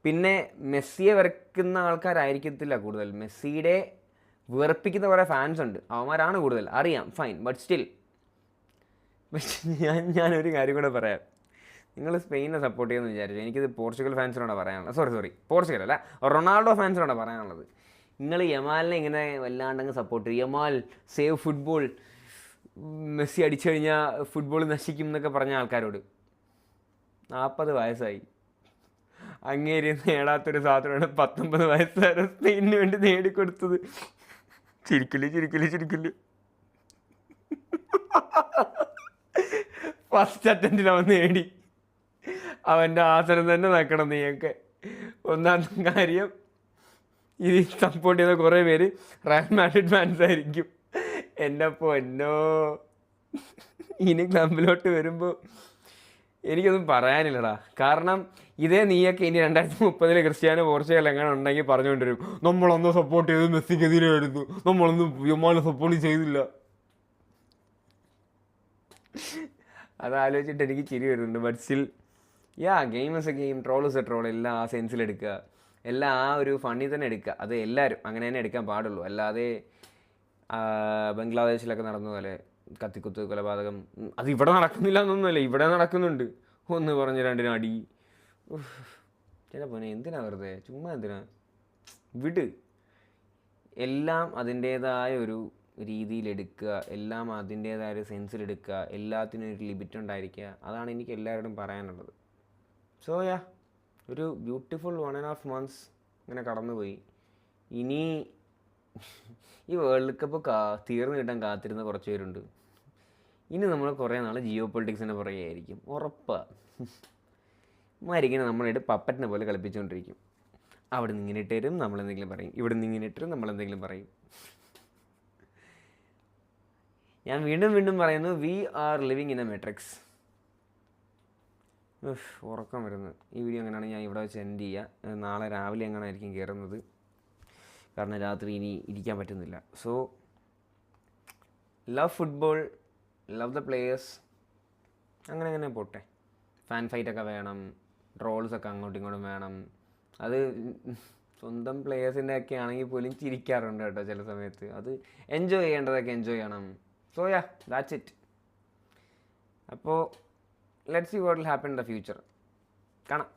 പിന്നെ മെസ്സിയെ വെറുക്കുന്ന ആൾക്കാരായിരിക്കത്തില്ല കൂടുതൽ, മെസ്സിയുടെ വെറുപ്പിക്കുന്ന കുറേ ഫാൻസ് ഉണ്ട്, അവന്മാരാണ് കൂടുതൽ, അറിയാം, ഫൈൻ. ബട്ട് സ്റ്റിൽ, ഞാനൊരു കാര്യം കൂടെ പറയാം. നിങ്ങൾ സ്പെയിനെ സപ്പോർട്ട് ചെയ്യുമെന്ന് വിചാരിച്ചു, എനിക്കിത് പോർച്ചുഗൽ ഫാൻസിനോടാണ് പറയാനുള്ളത്. സോറി പോർച്ചുഗൽ അല്ല, റൊണാൾഡോ ഫാൻസിനോടാണ് പറയാനുള്ളത്. നിങ്ങൾ യമാലിനെ ഇങ്ങനെ വല്ലാണ്ടങ്ങ് സപ്പോർട്ട് ചെയ്യും. യമാൽ സേവ് ഫുട്ബോൾ, മെസ്സി അടിച്ചു കഴിഞ്ഞാൽ ഫുട്ബോൾ നശിക്കും എന്നൊക്കെ പറഞ്ഞ ആൾക്കാരോട്, 40 വയസ്സായി, അങ്ങേരി നേടാത്തൊരു സാധനമാണ് 19 വയസ്സുകാരെ സ്പെയിനിന് വേണ്ടി നേടിക്കൊടുത്തത്. ചിരിക്കില്ല. ഫസ്റ്റ് അറ്റംപ്റ്റിൽ അവൻ നേടി. അവൻ്റെ ആസനം തന്നെ നോക്കണം നീയൊക്കെ. ഒന്നാമത്തെ കാര്യം, ഇത് സപ്പോർട്ട് ചെയ്യുന്ന കുറേ പേര് റയൽ മാഡ്രിഡ് ഫാൻസ് ആയിരിക്കും. എൻ്റെ പൊന്നോ, ഇനി ക്ലബിലോട്ട് വരുമ്പോൾ എനിക്കൊന്നും പറയാനില്ലടാ. കാരണം ഇതേ നീയൊക്കെ ഇനി 2030 ക്രിസ്ത്യാനോ പോർച്ചുഗൽ എങ്ങനെ ഉണ്ടെങ്കിൽ പറഞ്ഞുകൊണ്ടിരും, നമ്മളൊന്നും സപ്പോർട്ട് ചെയ്ത് മെസ്സിക്കെതിരെയായിരുന്നു, നമ്മളൊന്നും യമാലിനെ സപ്പോർട്ട് ചെയ്തില്ല. അതാലോചിച്ചിട്ട് എനിക്ക് ചിരി വരുന്നുണ്ട്. But still, game is A game, troll is A troll. എല്ലാം ആ സെൻസിലെടുക്കുക, എല്ലാം ആ ഒരു ഫണ്ണിൽ തന്നെ എടുക്കുക. അത് എല്ലാവരും അങ്ങനെ തന്നെ എടുക്കാൻ പാടുള്ളൂ. അല്ലാതെ ബംഗ്ലാദേശിലൊക്കെ നടന്ന പോലെ കത്തിക്കുത്ത് കൊലപാതകം അത് ഇവിടെ നടക്കുന്നില്ല എന്നൊന്നുമല്ല, ഇവിടെ നടക്കുന്നുണ്ട്. ഒന്ന് പറഞ്ഞ് രണ്ടിനും അടി. ചിലപ്പോൾ എന്തിനാ വെറുതെ, ചുമ്മാ എന്തിനാ? വിട്. എല്ലാം അതിൻ്റേതായ ഒരു രീതിയിലെടുക്കുക, എല്ലാം അതിൻ്റേതായ ഒരു സെൻസിലെടുക്കുക, എല്ലാത്തിനും ഒരു ലിമിറ്റ് ഉണ്ടായിരിക്കുക. അതാണ് എനിക്ക് എല്ലാവരോടും പറയാനുള്ളത്. സോ യാ, ഒരു ബ്യൂട്ടിഫുൾ 1.5 months ഇങ്ങനെ കടന്നുപോയി. ഇനി ഈ വേൾഡ് കപ്പ് തീർന്നു കിട്ടാൻ കാത്തിരുന്ന കുറച്ച് പേരുണ്ട്. ഇനി നമ്മൾ കുറേ നാൾ ജിയോ പൊളിറ്റിക്സിൻ്റെ പുറകെ ആയിരിക്കും, ഉറപ്പാണ്. മരിക്കുന്ന നമ്മളായിട്ട് പപ്പറ്റിനെ പോലെ കളിപ്പിച്ചുകൊണ്ടിരിക്കും. അവിടെ നിന്ന് ഇങ്ങനെ ഇട്ടരും നമ്മളെന്തെങ്കിലും പറയും, ഇവിടെ നിന്ന് ഇങ്ങനെ ഇട്ടരും നമ്മളെന്തെങ്കിലും പറയും. ഞാൻ വീണ്ടും വീണ്ടും പറയുന്നു, we are living in a matrix. ഉറക്കം വരുന്നത്. ഈ വീഡിയോ എങ്ങനെയാണ് ഞാൻ ഇവിടെ വെച്ച് എൻഡ് ചെയ്യുക. നാളെ രാവിലെ എങ്ങനെയായിരിക്കും കയറുന്നത്, കാരണം രാത്രി ഇനി ഇരിക്കാൻ പറ്റുന്നില്ല. So love football, love the players, അങ്ങനെ അങ്ങനെ പോട്ടെ. ഫാൻ ഫൈറ്റൊക്കെ വേണം, ട്രോൾസൊക്കെ അങ്ങോട്ടും ഇങ്ങോട്ടും വേണം. അത് സ്വന്തം പ്ലേയേഴ്സിൻ്റെ ഒക്കെ ആണെങ്കിൽ പോലും ചിരിക്കാറുണ്ട് കേട്ടോ ചില സമയത്ത്. അത് എൻജോയ് ചെയ്യേണ്ടതൊക്കെ എൻജോയ് ചെയ്യണം. So yeah, that's it. അപ്പോൾ let's see what will happen in the future. കാണാം.